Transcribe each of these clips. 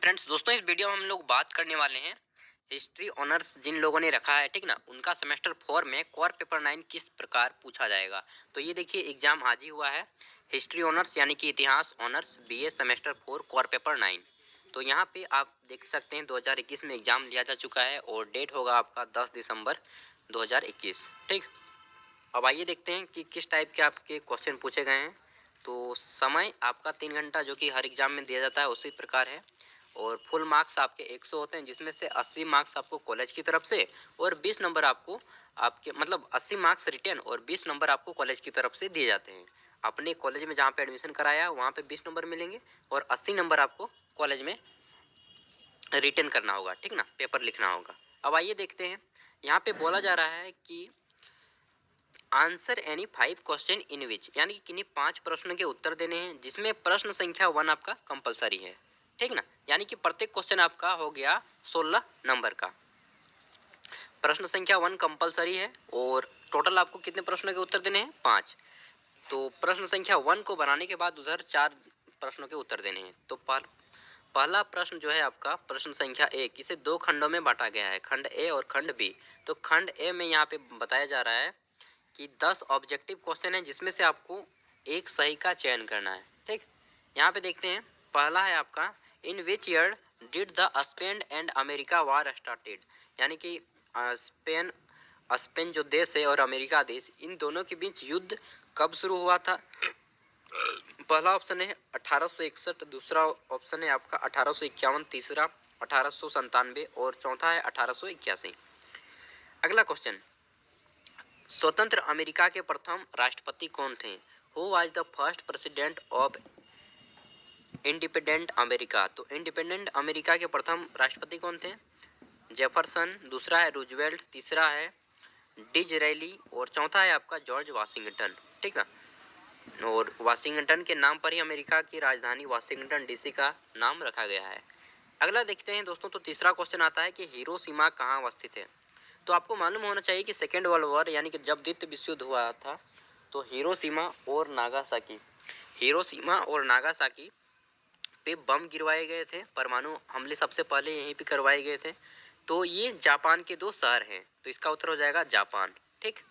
Friends, दोस्तों इस video में हम लोग बात करने वाले हैं हिस्ट्री ऑनर्स जिन लोगों ने रखा है, ठीक ना, उनका सेमेस्टर 4 में कोर पेपर 9 किस प्रकार पूछा जाएगा। तो ये देखिए एग्जाम आज ही हुआ है। हिस्ट्री ऑनर्स यानी कि इतिहास honours BA semester 4 core paper 9। तो यहाँ पे आप देख सकते हैं 2021 में एग्जाम लिया जा चुका है और डेट होगा आपका 10 दिसंबर 2021। ठीक, अब आइए देखते हैं कि किस टाइप के आपके क्वेश्चन पूछे गए हैं। तो समय आपका 3 घंटा जो कि हर एग्जाम में दिया जाता है उसी प्रकार है, और फुल मार्क्स आपके 100 होते हैं, जिसमें से 80 मार्क्स आपको कॉलेज की तरफ से और 20 नंबर आपको आपके मतलब 80 मार्क्स रिटर्न और 20 नंबर आपको कॉलेज की तरफ से दिए जाते हैं। अपने कॉलेज में जहाँ पे एडमिशन कराया वहाँ पे 20 नंबर मिलेंगे और 80 नंबर आपको कॉलेज में रिटर्न करना होगा, ठीक ना, पेपर लिखना होगा। अब आइए देखते हैं, यहाँ पे बोला जा रहा है कि आंसर एनी 5 क्वेश्चन इन विच, यानी कि किन्हीं 5 प्रश्नों के उत्तर देने हैं जिसमें प्रश्न संख्या 1 आपका कंपलसरी है, ठीक ना, यानी कि प्रत्येक क्वेश्चन आपका हो गया 16 नंबर का। प्रश्न संख्या 1 कंपलसरी है और टोटल आपको कितने प्रश्नों के उत्तर देने हैं? 5। तो प्रश्न संख्या 1 को बनाने के बाद उधर 4 प्रश्नों के उत्तर देने हैं। तो पहला प्रश्न जो है आपका प्रश्न संख्या 1, इसे 2 खंडों में बांटा गया है, खंड ए और खंड बी। तो खंड ए में यहाँ पे बताया जा रहा है कि 10 ऑब्जेक्टिव क्वेश्चन है जिसमें से आपको एक सही का चयन करना है। ठीक, यहाँ पे देखते हैं, पहला है आपका in which year did the Spain and America war started, यानी कि स्पेन स्पेन जो देश है और अमेरिका देश, इन दोनों के बीच युद्ध कब शुरू हुआ था। पहला ऑप्शन है 1861, दूसरा ऑप्शन है आपका 1851, तीसरा 1897 और चौथा है 1881। अगला क्वेश्चन, स्वतंत्र अमेरिका के प्रथम राष्ट्रपति कौन थे? Who was the first president of independent America. तो इंडिपेंडेंट अमेरिका के प्रथम राष्ट्रपति कौन थे? जेफरसन, दूसरा है रूजवेल्ट, तीसरा है डिजरेली और चौथा है आपका जॉर्ज वाशिंगटन, ठीक ना। और वाशिंगटन के नाम पर ही अमेरिका की राजधानी वाशिंगटन डीसी का नाम रखा गया है। अगला देखते हैं दोस्तों, तो तीसरा क्वेश्चन आता है कि हिरोशिमा कहाँ अवस्थित है। तो आपको मालूम होना चाहिए कि सेकेंड वर्ल्ड वॉर यानी कि जब द्वितीय विश्व युद्ध हुआ था तो हिरोशिमा और नागासाकी पे बम गिरवाए गए थे, परमाणु हमले सबसे पहले यहीं पे करवाए गए थे। तो ये जापान के 2 शहर हैं, तो इसका उत्तर हो जाएगा जापान। ठीक,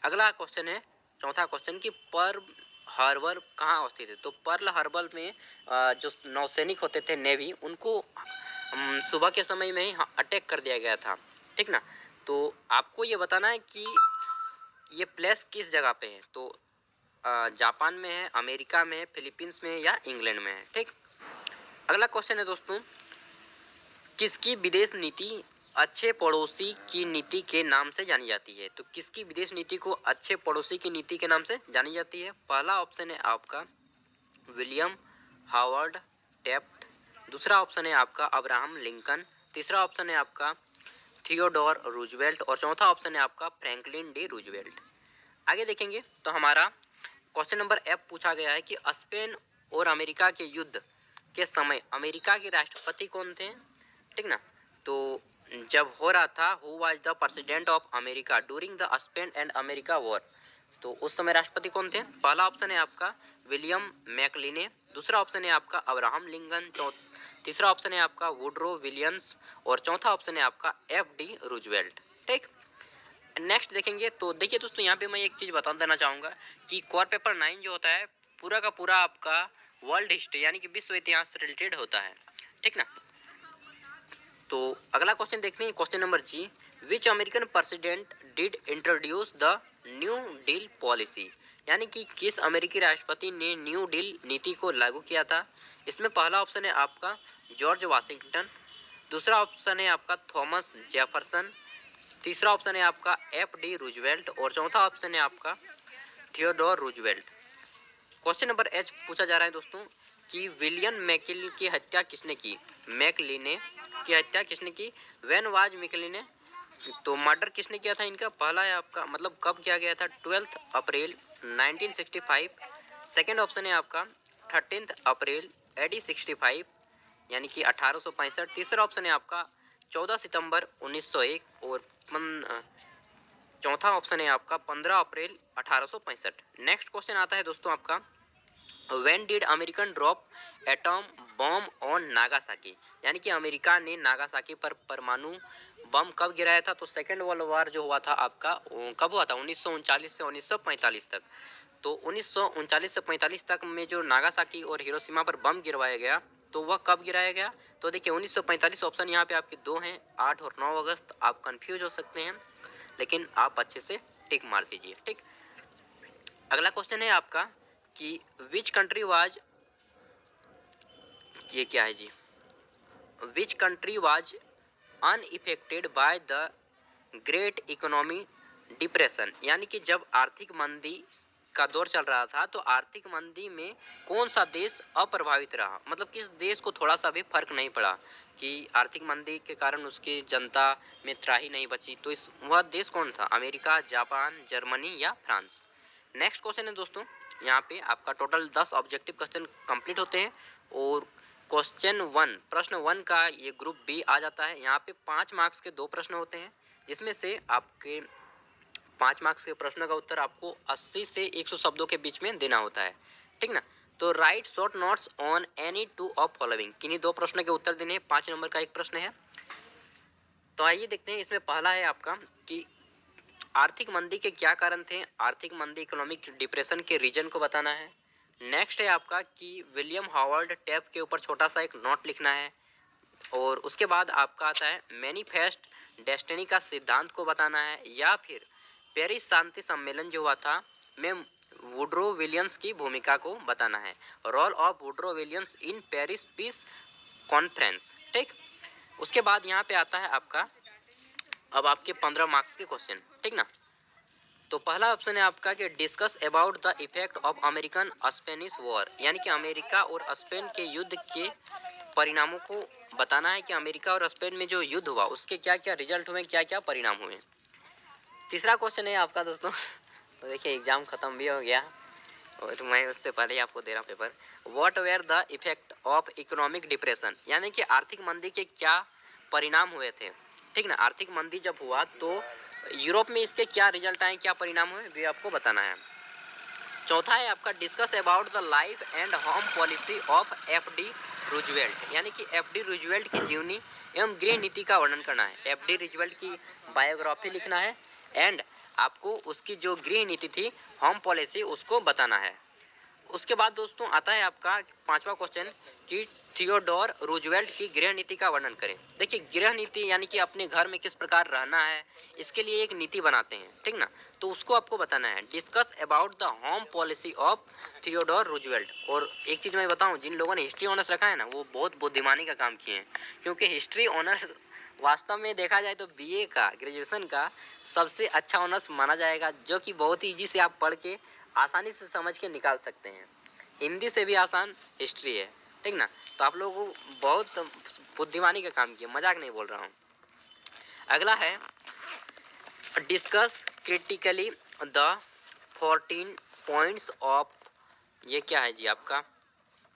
अगला क्वेश्चन है चौथा क्वेश्चन कि पर्ल हार्बर कहाँ अवस्थित है। तो पर्ल हार्बर में जो नौसैनिक होते थे नेवी, उनको सुबह के समय में ही अटैक कर दिया गया था, ठीक ना। तो आपको ये बताना है कि ये प्लेस किस जगह पे है। तो जापान में है, अमेरिका में है, फिलीपींस में है या इंग्लैंड में है। ठीक, अगला क्वेश्चन है दोस्तों, किसकी विदेश नीति अच्छे पड़ोसी की नीति के नाम से जानी जाती है। तो किसकी विदेश नीति को अच्छे पड़ोसी की नीति के नाम से जानी जाती है? पहला ऑप्शन है आपका विलियम हावर्ड टेफ्ट, दूसरा ऑप्शन है आपका अब्राहम लिंकन, तीसरा ऑप्शन है आपका थियोडोर रूजवेल्ट और चौथा ऑप्शन है आपका फ्रैंकलिन डी रूजवेल्ट। आगे देखेंगे तो हमारा क्वेश्चन नंबर एफ पूछा गया है कि स्पेन और अमेरिका के युद्ध के समय अमेरिका के राष्ट्रपति कौन थे, ठीक ना। तो जब हो रहा था who was the president of America during the Spain and America war, तो उस समय राष्ट्रपति कौन थे? पहला ऑप्शन है आपका विलियम मैकलिने, दूसरा ऑप्शन है आपका अब्राहम लिंकन, तीसरा ऑप्शन है आपका वुडरो विलियम्स और चौथा ऑप्शन है आपका एफ डी रूजवेल्ट। ठीक, नेक्स्ट देखेंगे तो देखिए दोस्तों, यहाँ पे मैं एक चीज बता देना चाहूंगा कि कोर पेपर 9 जो होता है पूरा का पूरा आपका वर्ल्ड हिस्ट्री यानी कि विश्व इतिहास से रिलेटेड होता है, ठीक ना। तो अगला क्वेश्चन देखते हैं, question number G, which American president did introduce the new deal policy, यानी कि किस अमेरिकी राष्ट्रपति ने न्यू डील नीति को लागू किया था। इसमें पहला ऑप्शन है आपका जॉर्ज वाशिंगटन, दूसरा ऑप्शन है आपका थॉमस जेफरसन, तीसरा ऑप्शन है आपका एफ डी रूजवेल्ट और चौथा ऑप्शन है आपका Theodore Roosevelt. Question number H पूछा जा रहा है दोस्तों कि विलियम मैकलिन की हत्या किसने की। मैकलिने की हत्या किसने की? व्हेन वाज मैकलिने, तो मर्डर किसने किया था इनका? पहला है आपका मतलब कब किया गया था? 12 अप्रैल 1965, सेकेंड ऑप्शन है आपका 13 अप्रैल 1865 यानी कि 1865, तीसरा ऑप्शन है आपका 14 सितंबर 1901 और चौथा ऑप्शन है आपका 15 अप्रैल 1865। नेक्स्ट क्वेश्चन आता है दोस्तों आपका, when did American drop atom bomb on Nagasaki, यानी कि अमेरिका ने नागासाकी पर परमाणु बम कब गिराया था? तो सेकेंड वर्ल्ड वॉर जो हुआ था आपका कब हुआ था? 1939 से 1945 तक। तो 1939 से 45 तक में जो नागासाकी और हिरोशिमा पर बम गिरवाया गया, तो वह कब गिराया गया? तो देखिए 1945 ऑप्शन यहाँ पे आपके दो हैं, 8 और 9 अगस्त। आप कंफ्यूज हो सकते हैं, लेकिन आप अच्छे से टिक मार दीजिए। ठीक, अगला क्वेश्चन है आपका कि विच कंट्री वाज, ये क्या है जी, which country was unaffected by the great economy depression, यानी कि जब आर्थिक मंदी का दौर चल रहा था तो आर्थिक मंदी में कौन सा देश अप्रभावित रहा, मतलब किस देश को थोड़ा सा भी फर्क नहीं पड़ा कि आर्थिक मंदी के कारण उसकी जनता में त्राही नहीं बची, तो इस वह देश कौन था? अमेरिका, जापान, जर्मनी या फ्रांस। नेक्स्ट क्वेश्चन है दोस्तों, यहाँ पे आपका टोटल 10 ऑब्जेक्टिव क्वेश्चन कंप्लीट होते हैं और क्वेश्चन 1 प्रश्न 1 का ये ग्रुप बी आ जाता है। यहाँ पे 5 मार्क्स के 2 प्रश्न होते हैं, जिसमें से आपके 5 मार्क्स के प्रश्न का उत्तर आपको 80 से 100 शब्दों के बीच में देना होता है। ठीक ना, तो right short notes on any two of following, किन्हीं 2 प्रश्न के उत्तर देने हैं। 5 नंबर का एक प्रश्न है। तो आइए देखते हैं, इसमें पहला है आपका कि आर्थिक मंदी के क्या कारण थे? आर्थिक मंदी इकोनॉमिक डिप्रेशन के रीजन को बताना है। नेक्स्ट है आपका कि विलियम हावर्ड टैब के ऊपर छोटा सा एक नोट लिखना है। और उसके बाद आपका आता है मैनिफेस्ट डेस्टिनी का सिद्धांत को बताना है, या फिर पेरिस शांति सम्मेलन जो हुआ था में वुड्रो विलियम्स की भूमिका को बताना है, role of Woodrow Williams in Paris peace conference. ठीक, उसके बाद यहाँ पे आता है आपका अब आपके 15 मार्क्स के क्वेश्चन। ठीक ना, तो पहला ऑप्शन है आपका कि discuss about the effect of American Spanish war, यानी कि अमेरिका और स्पेन के युद्ध के परिणामों को बताना है कि अमेरिका और स्पेन में जो युद्ध हुआ उसके क्या क्या रिजल्ट हुए, क्या क्या परिणाम हुए। तीसरा क्वेश्चन है आपका दोस्तों तो देखिए एग्जाम खत्म भी हो गया और मैं उससे पहले ही आपको दे रहा हूँ paper. What were the effect of economic depression, यानी कि आर्थिक मंदी के क्या परिणाम हुए थे। ठीक ना, आर्थिक मंदी जब हुआ तो यूरोप में इसके क्या रिजल्ट आए, क्या परिणाम हुए, भी आपको बताना है। चौथा है आपका discuss about the life and home policy of FD Roosevelt, यानी कि एफडी रूजवेल्ट की जीवनी एवं गृह नीति का वर्णन करना है। एफडी रूजवेल्ट की बायोग्राफी लिखना है एंड आपको उसकी जो गृह नीति थी, होम पॉलिसी, उसको बताना है। उसके बाद दोस्तों आता है आपका 5वां क्वेश्चन कि थियोडोर रूजवेल्ट की गृह नीति का वर्णन करें। देखिए गृह नीति यानी कि अपने घर में किस प्रकार रहना है, इसके लिए एक नीति बनाते हैं। ठीक ना, तो उसको आपको बताना है। Discuss about the home policy of Theodore Roosevelt. और एक चीज़ मैं बताऊं, जिन लोगों ने हिस्ट्री ऑनर्स रखा है ना, वो बहुत बुद्धिमानी का काम किए हैं, क्योंकि हिस्ट्री ऑनर्स वास्तव में देखा जाए तो बीए का, ग्रेजुएशन का सबसे अच्छा ऑनर्स माना जाएगा, जो कि बहुत ईजी से आप पढ़ के आसानी से समझ के निकाल सकते हैं। हिंदी से भी आसान हिस्ट्री है। ठीक ना, तो आप लोगों को बहुत बुद्धिमानी का काम किया, मजाक नहीं बोल रहा हूँ। अगला है discuss critically the 14 points of, ये क्या है जी आपका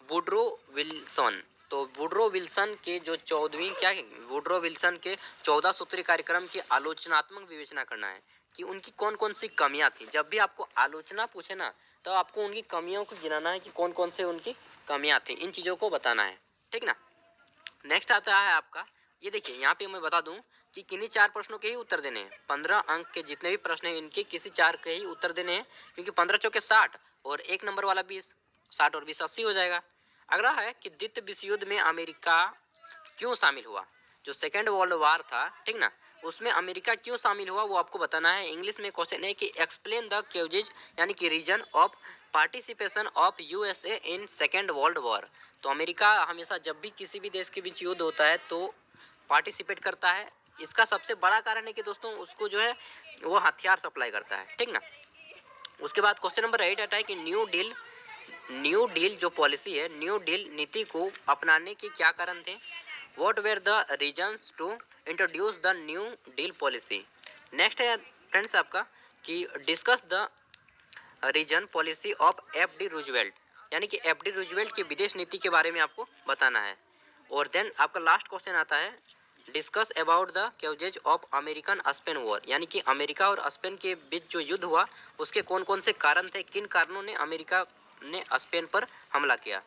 वुड्रो विल्सन। तो वुड्रो विल्सन के जो 14वीं क्या है, वुड्रो विल्सन के 14 सूत्री कार्यक्रम की आलोचनात्मक विवेचना करना है कि उनकी कौन कौन सी कमियां थी। जब भी आपको आलोचना पूछे ना, तो आपको उनकी कमियों को गिनाना है कि कौन कौन से उनकी कमियां थी, इन चीज़ों को बताना है। ठीक ना, नेक्स्ट आता है आपका, ये देखिए यहाँ पे मैं बता दूं कि किन्हीं 4 प्रश्नों के ही उत्तर देने हैं। 15 अंक के जितने भी प्रश्न हैं इनके किसी 4 के ही उत्तर देने हैं, क्योंकि 15 चौके 60 और 1 नंबर वाला 20, 60 और 20 80 हो जाएगा। अगला है कि द्वितीय विश्व युद्ध में अमेरिका क्यों शामिल हुआ, जो सेकेंड वर्ल्ड वार था। ठीक ना, उसमें अमेरिका क्यों शामिल हुआ वो आपको बताना है। इंग्लिश में क्वेश्चन है कि एक्सप्लेन द क्यूजेज, यानी कि reason of participation of USA in second world war. तो अमेरिका हमेशा जब भी किसी भी देश के बीच युद्ध होता है तो पार्टिसिपेट करता है। इसका सबसे बड़ा कारण है कि दोस्तों उसको जो है वो हथियार सप्लाई करता है। ठीक ना, उसके बाद क्वेश्चन नंबर 8 आता है कि न्यू डील जो पॉलिसी है, न्यू डील नीति को अपनाने के क्या कारण थे। What were the reasons to introduce the new deal policy. Next है फ्रेंड्स आपका कि discuss the reason policy of FD Roosevelt, यानी कि एफडी रूजवेल्ट की विदेश नीति के बारे में आपको बताना है। और देन आपका लास्ट क्वेश्चन आता है discuss about the Qs of American Spain war, यानी कि अमेरिका और स्पेन के बीच जो युद्ध हुआ उसके कौन कौन से कारण थे, किन कारणों ने अमेरिका ने स्पेन पर हमला किया।